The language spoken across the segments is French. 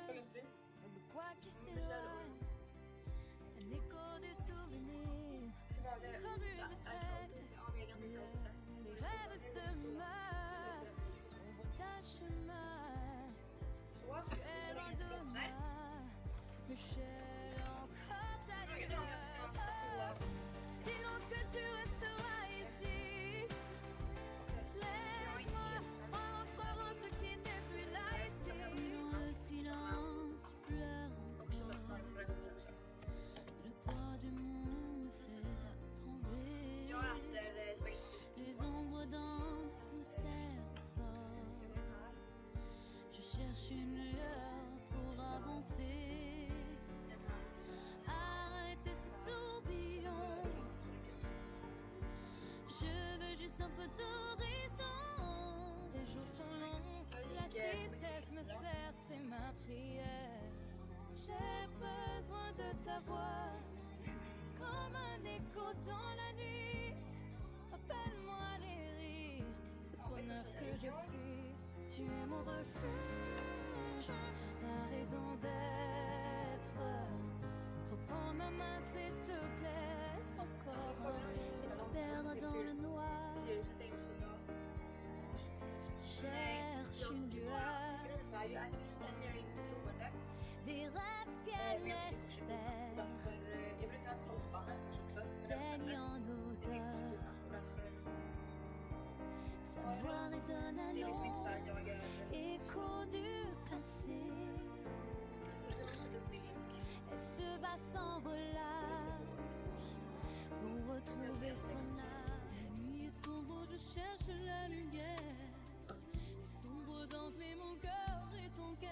tristesse, comme quoi qui s'éloigne, un écho des souvenirs, comme une retraite. Les rêves se meurent, sombre ta chemin. Tu es loin de moi, mais j'ai encore ta lueur. Dis-donc que tu resteras ici. Laisse-moi croire encore en ce qui n'est plus là ici. Dans le silence, je pleure encore. Le poids du monde me fait trembler. Les ombres dansent, me serrent fort. Je cherche une lueur pour avancer. Arrêtez ce tourbillon. Je veux juste un peu d'horizon. Les jours sont longs, la tristesse me serre, c'est ma prière. J'ai besoin de ta voix, comme un écho dans la nuit. Rappelle-moi les rires, ce bonheur que je fuis. Tu es mon refuge, ma raison d'être. Reprends ma main s'il te plaît, reste encore un peu. Espère dans le noir, cherche une lueur. Des rêves qu'elle espère s'éteignent en odeur. Sa voix résonne à l'ombre, écho du passé. Elle se bat sans volage pour retrouver son âme. La nuit est sombre, je cherche la lumière. Les sombres dansent, mais mon cœur est ton cœur.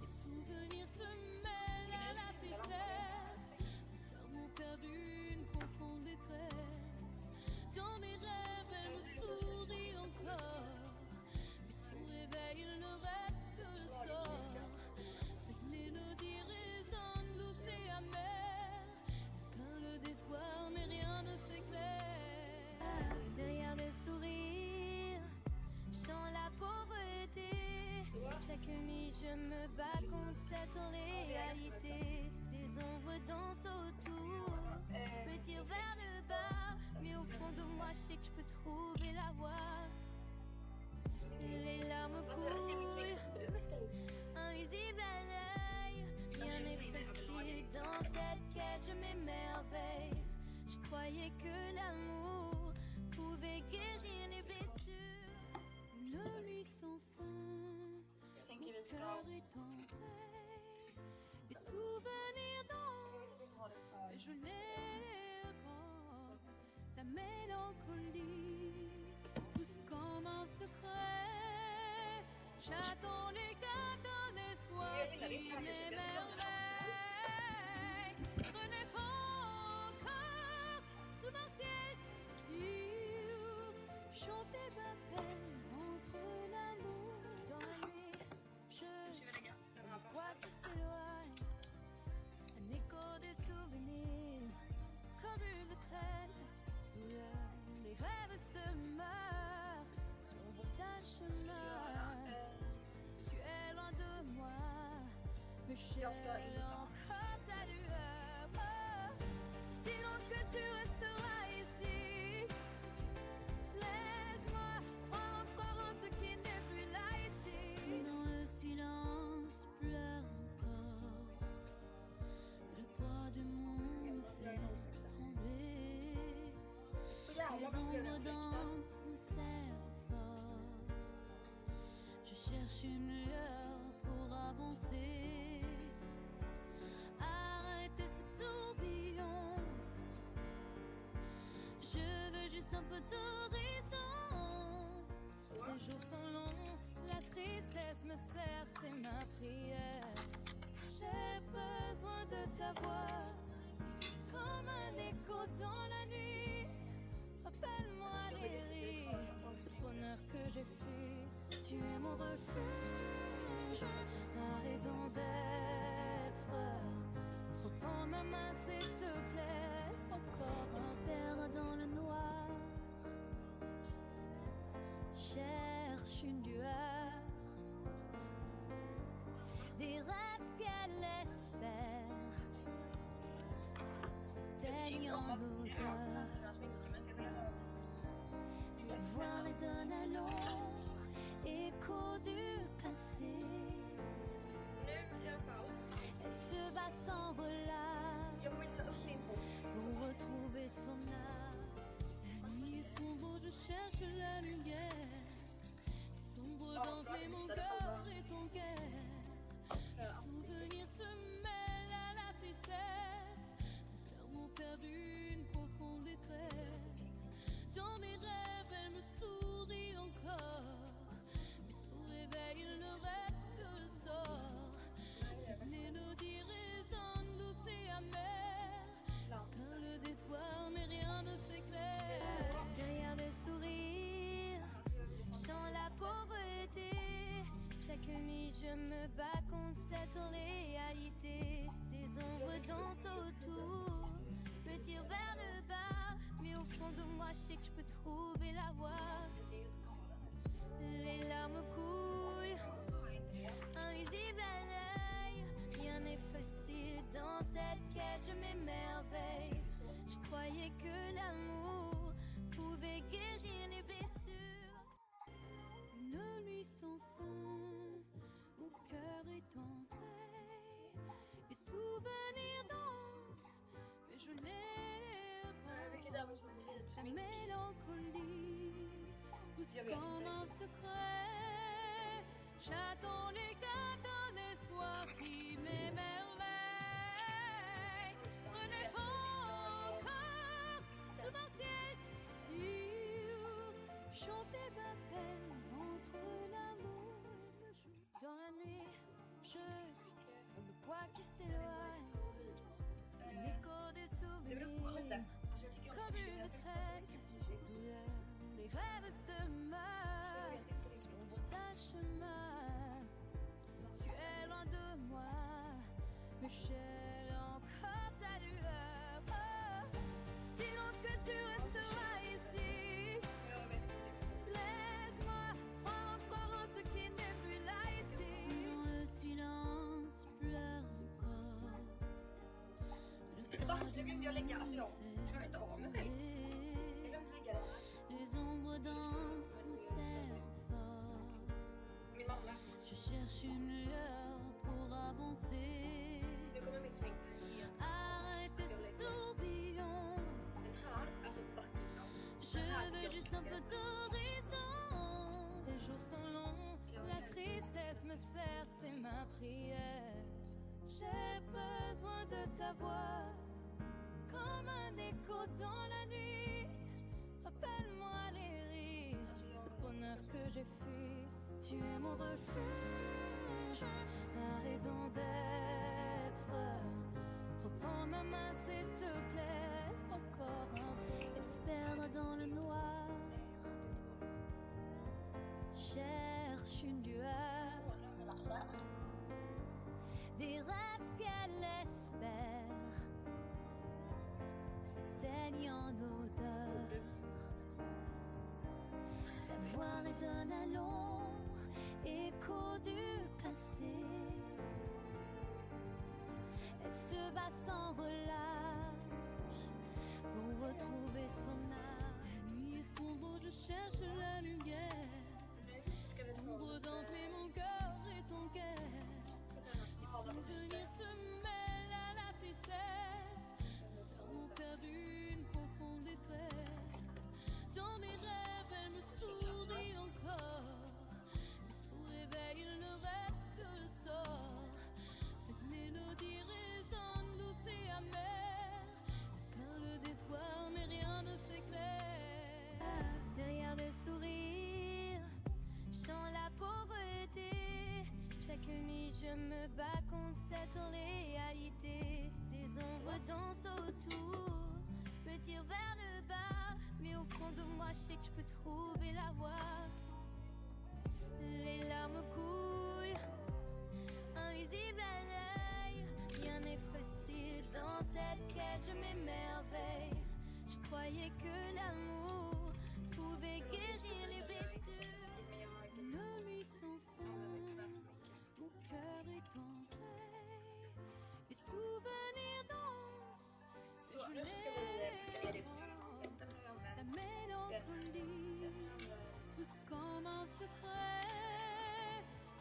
Les souvenirs se mêlent à la tristesse. Mon cœur m'a perdu une profonde détresse. Dans mes rêves, elle me sourit encore. Mais sous réveil, il ne reste que le sort. Cette mélodie résonne douce et amère. Plein le d'espoir, mais rien ne s'éclaire. Derrière le sourire, chante la pauvreté. Chaque nuit, je me bats contre cette réalité. Des ombres dansent autour, me tirent vers le bas. Mais au fond de moi, je sais que je peux trouver la voie. Les larmes coulent, invisibles à l'œil. Rien n'est facile dans cette quête, je m'émerveille. Je croyais que l'amour pouvait guérir les blessures. Une nuit sans fin, mon cœur est en paix. Des souvenirs dansent, et je les vois. La mélancolie pousse comme un secret. J'attends l'éclat d'un espoir qui m'émerveille. Renaître encore sous un ciel subtil. Chanter ma peine entre l'amour. Dans la nuit, je vois qui s'éloigne. Un écho des souvenirs, comme une retraite. Douleur, les rêves se meurent, sombre ta chemin. Tu es loin de moi, mais j'ai encore ta lueur. Oh, dis-donc que tu resteras ici. Laisse-moi croire encore en ce qui n'est plus là ici. Dans le silence, je pleure encore. Le poids du monde me fait trembler. Les ombres dansent, me serrent fort. Je cherche une lueur pour avancer. Arrêtez ce tourbillon. Je veux juste un peu d'horizon. Les jours sont longs, la tristesse me serre, c'est ma prière. J'ai besoin de ta voix, comme un écho dans la nuit. Rappelle-moi les rires, ce bonheur que j'ai fui. Tu es mon refuge, ma raison d'être. Reprends ma main s'il te plaît, reste encore. Espère dans le noir, cherche une lueur. baigne en odeur. Sa voix résonne à l'ombre, écho du passé. Elle se bat s'envola pour retrouver son âme. La nuit est sombre, je cherche la lumière. Sombre danse, mais mon cœur est en guerre. Les souvenirs se mêlent à la tristesse. Mes larmes ont perdu une profonde détresse. Dans mes rêves, elle me sourit encore. Mais sous réveil, il ne reste que le sort. Cette mélodie résonne douce et amère. Plein le d'espoir, mais rien ne s'éclaire. Derrière le sourire, chant la pauvreté. Chaque nuit, je me bats contre cette réalité. Des ombres dansent autour, me tirent vers le bas. Mais au fond de moi, je sais que je peux trouver la voie. Les larmes coulent, invisibles à l'œil. Rien n'est facile dans cette quête, je m'émerveille. Je croyais que l'amour pouvait guérir les blessures. Une nuit sans fin, mon cœur est en veille. Les souvenirs dansent, mais je les vois. La mélancolie pousse comme un secret. J'attends les cas d'un espoir qui m'émerveille. Relève encore sous un ciel si chanter ma peine entre l'amour et le jour. Dans la nuit, je suis comme le poids qui s'éloigne. L'écho des souvenirs, comme une traîne, douleur, les rêves se meurent, sombre d'un chemin. Tu es loin de moi, mais j'ai encore ta lueur. Oh, dis-donc que tu resteras ici. Laisse-moi croire encore en ce qui n'est plus là ici. Dans le silence, je pleure encore. Les ombres dansent, me serrent fort. Je cherche une lueur pour avancer. Arrêtez ce tourbillon. Je veux juste un peu d'horizon. Les jours sont longs, la tristesse me serre, c'est ma prière. J'ai besoin de ta voix, comme un écho dans la nuit. Rappelle-moi les rires, ce bonheur que j'ai fui. Tu es mon refuge, ma raison d'être. Reprends ma main s'il te plaît, reste encore un peu. Espère dans le noir, cherche une lueur. Des rêves qu'elle espère s'éteignent en odeur. Sa voix résonne à l'ombre, écho du passé. Elle se bat sans relâche pour retrouver son âme. La nuit est sombre, je cherche la lumière. Sombre danse, mais mon cœur est en guerre. Les souvenirs se mêlent à la tristesse. Mes larmes ont perdu une profonde détresse. Dans mes rêves, elle me sourit encore. Mais sous réveil, il ne reste que le sort. Cette mélodie résonne douce et amère. Plein le d'espoir, mais rien ne s'éclaire. Derrière le sourire, chant la pauvreté. Chaque nuit, je me bats contre cette réalité. Des ombres dansent autour, me tirent vers le bas. Mais au fond de moi, je sais que je peux trouver la voie. Les larmes coulent, invisibles à l'œil. Rien n'est facile dans cette quête, je m'émerveille. Je croyais que l'amour pouvait guérir les blessures. Une nuit sans fin, mon cœur est en veille. Les souvenirs dansent, mais je les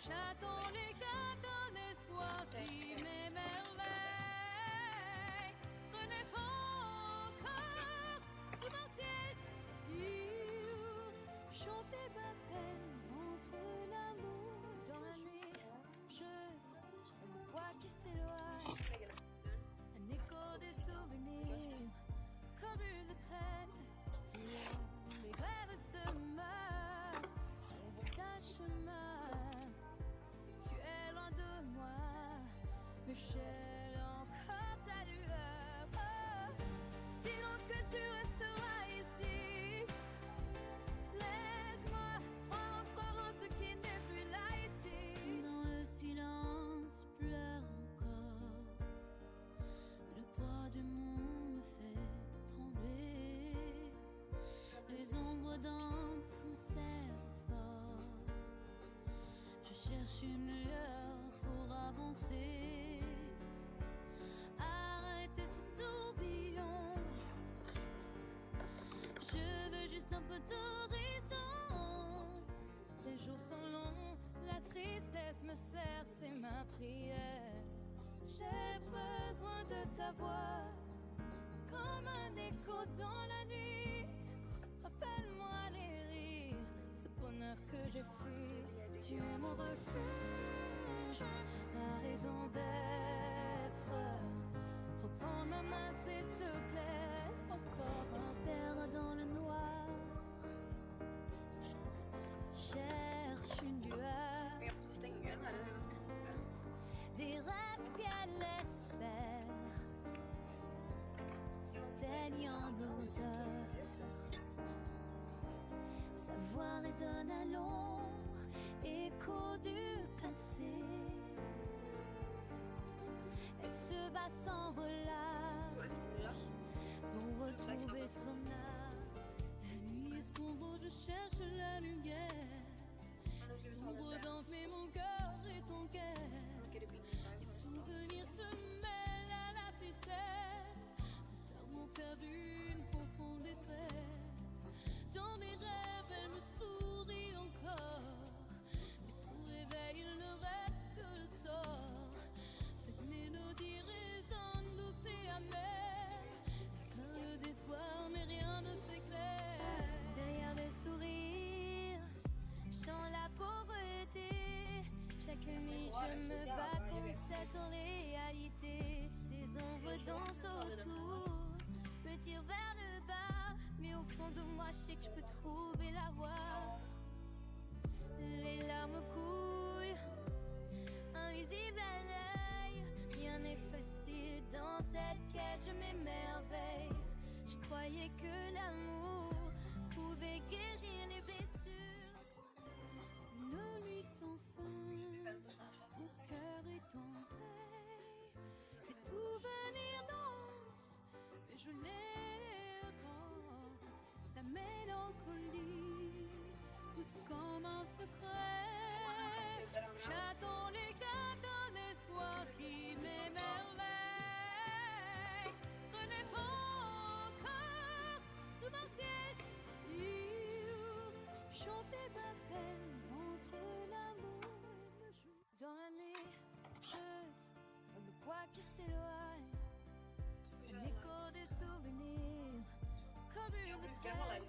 J'attends les grains d'un espoir qui m'émerveille. Renaître encore sous un ciel style. Chanter ma peine entre l'amour. Dans la nuit, je me vois qui s'éloigne. Un écho des souvenirs, comme une traîne. Les rêves se meurent sur le bout d'un chemin. Tu es loin de moi, mais j'ai encore ta lueur. Oh, dis-donc que tu resteras ici. Laisse-moi croire encore en ce qui n'est plus là ici. Dans le silence, je pleure encore. Le poids du monde me fait trembler. Les ombres dansent, me serrent fort. Je cherche une lueur pour avancer. Arrêtez ce tourbillon. Je veux juste un peu d'horizon. Les jours sont longs, la tristesse me serre, c'est ma prière. J'ai besoin de ta voix, comme un écho dans la nuit. Rappelle-moi les rires, ce bonheur que j'ai fui. Tu es mon refuge, ma raison d'être. Reprends ma main s'il te plaît, reste encore. Espère dans le noir, cherche une lueur. Des rêves qu'elle espère s'éteignent en odeur. Sa voix résonne à l'ombre, écho du passé. Elle se bat sans relâche pour retrouver son âme. La nuit est sombre, je cherche la lumière. Sombre danse, mais mon cœur est ton cœur. Les souvenirs se mêlent à la tristesse. Mon perdu, une profonde détresse. Dans mes rêves, elle me sourit encore. Mais sous réveil, il ne reste que le sort. Cette mélodie résonne douce et amère. Plein d'espoir, mais rien ne s'éclaire. Derrière le sourire, chant la pauvreté. Chaque nuit, je me bats contre cette réalité. Des ombres dansent autour, me tirent vers le bas. Mais au fond de moi, je sais que je peux trouver la voie. Les larmes coulent, invisibles à l'œil. Rien n'est facile dans cette quête, je m'émerveille. Je croyais que l'amour pouvait guérir les blessures. Une nuit sans fin, mon cœur est en veille. Les souvenirs dansent, mais je les rends. La mélancolie pousse comme un secret. J'attends l'éclat d'un espoir qui m'émerveille. Renaître encore sous un ciel style. Chanter ma peine entre l'amour et le jour. Dans la nuit, je me vois qui s'éloigne. Un écho des souvenirs, comme une traîne.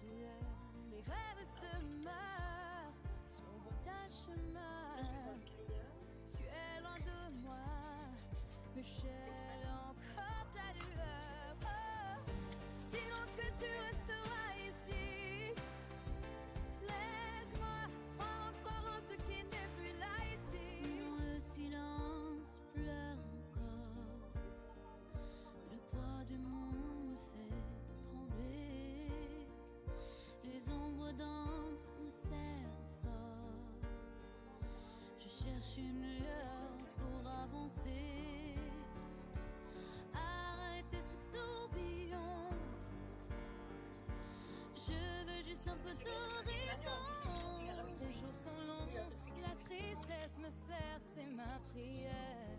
Douleur, les rêves se meurent sur le bout d'un chemin. Tu es loin de moi, mais j'ai encore ta lueur. Oh, dis-donc que tu resteras ici. Laisse-moi croire encore en ce qui n'est plus là ici. Dans le silence, je pleure encore. Le poids du monde me fait trembler. Les ombres dansent, me serrent fort. Je cherche une lueur pour avancer. Arrêtez ce tourbillon. Je veux juste un peu d'horizon. Les jours sont longs, la tristesse me serre, c'est ma prière.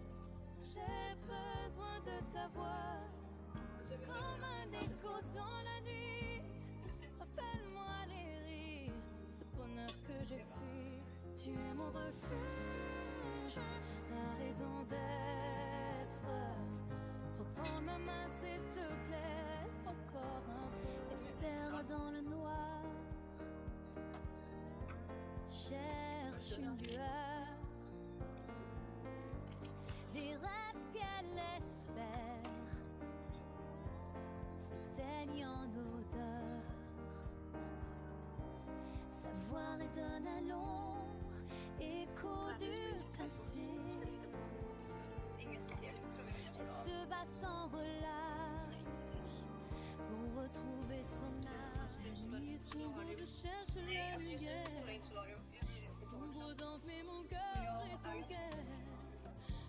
J'ai besoin de ta voix, comme un écho dans la nuit. Rappelle-moi les rires, ce bonheur que j'ai fui. Tu es mon refuge, ma raison d'être. Reprends ma main s'il te plaît, reste encore un peu. Espère dans le noir, cherche une lueur. Des rêves qu'elle espère s'éteignent en odeur. Sa voix résonne à l'ombre, écho du passé. Elle se bat sans volage pour retrouver son âme. La nuit est sombre, je cherche la lumière. Sombre danse, mais mon cœur est en guerre.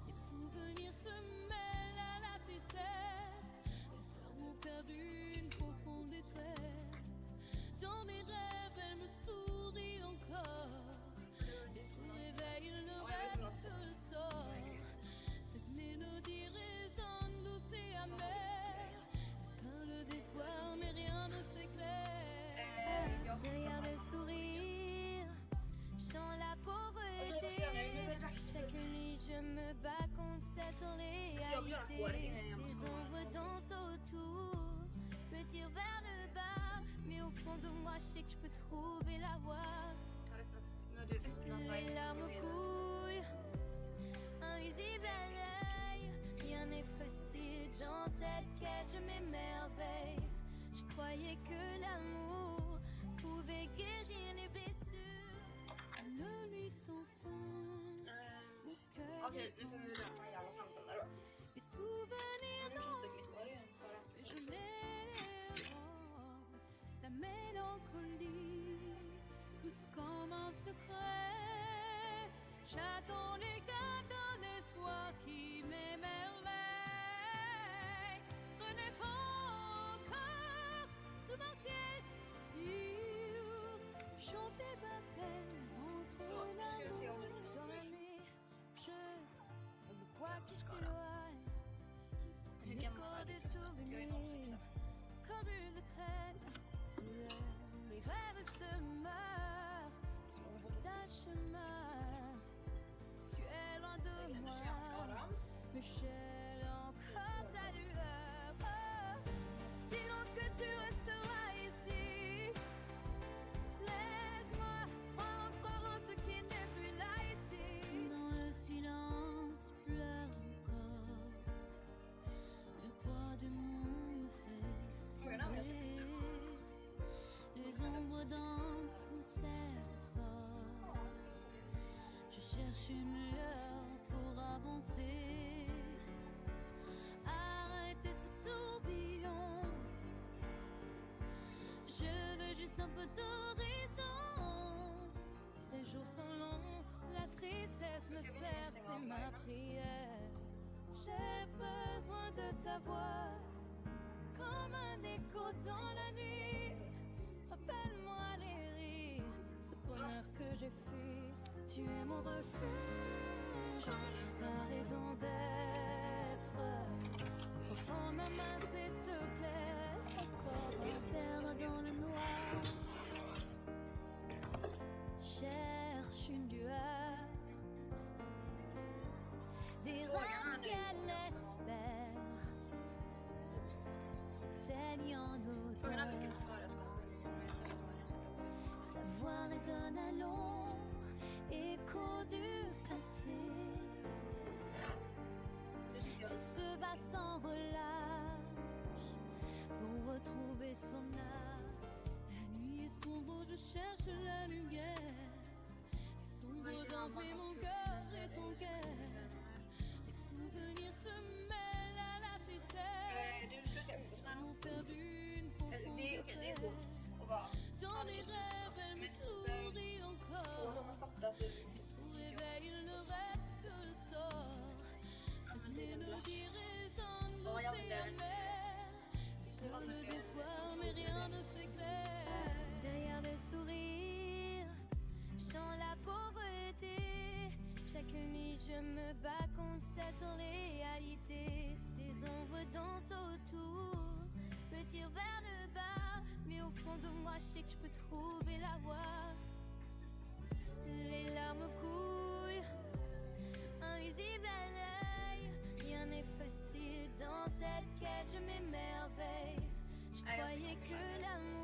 Les souvenirs se mêlent à la tristesse. Les peurs m'ont perdu une profonde détresse. Dans mes rêves, elle me sourit encore. Mais son réveil, il ne reste que le sort. Cette mélodie résonne douce et amère. Plein le d'espoir, mais rien ne s'éclaire. Derrière le sourire, chant la pauvreté. Chaque nuit, je me bats contre cette réalité. Des ombres dansent autour, me tirent vers le bas. Mais au fond de moi, je sais que je peux trouver la voie. Les larmes coulent, invisibles à l'œil. Rien n'est facile dans cette quête, je m'émerveille. Je croyais que l'amour pouvait guérir les blessures. Une nuit sans fin, mon cœur est nu får vi lämna jävla fansen där då. des souvenirs Det finns det dansent, mitt för att mais je les robe. La mélancolie pousse comme un secret. J'attends l'éclat d'un espoir qui m'émerveille. Renaître encore sous un ciel stylo. Chanter ma peine entre l'amour dans la nuit. Je sens le poids qui s'éloigne. Un écho des souvenirs comme une traîne. Les rêves se meurent, sombre d'un chemin. Tu es loin de moi, mais j'ai encore ta lueur. Oh, dis-donc que tu resteras ici. Laisse-moi croire encore en ce qui n'est plus là ici. Dans le silence, je pleure encore. Le poids du monde me fait trembler. Les ombres dansent, me serrent fort. Je cherche une lueur pour avancer. Arrêtez ce tourbillon. Je veux juste un peu d'horizon. Les jours sont longs, la tristesse me serre, c'est ma prière. J'ai besoin de ta voix, comme un écho dans la nuit. Rappelle-moi les rires, ce bonheur que j'ai fui. Tu es mon refuge, ma raison d'être. Reprends ma main s'il te plaît, reste encore. Espère dans le noir, cherche une lueur. Des rêves qu'elle espère s'éteignent en odeur. Sa voix résonne à l'ombre, écho du passé. Elle se bat sans volage pour retrouver son âme. La nuit est sombre, je cherche la lumière. Les sombres dansent, mais mon cœur est en guerre. Les souvenirs se mêlent à la tristesse. M'ont perdu une profonde détresse. Dans mes rêves, elle me sourit encore. Mais son réveil, il ne reste que le sort. Cette mélodie résonne douce et amère. Pleure le d'espoir, mais rien ne s'éclaire. Derrière le sourire, chant la pauvreté. Chaque nuit, je me bats contre cette réalité. Des ombres dansent autour, me tirent vers le bas. Mais au fond de moi, je sais que je peux trouver la voie. Les larmes Je croyais que l'amour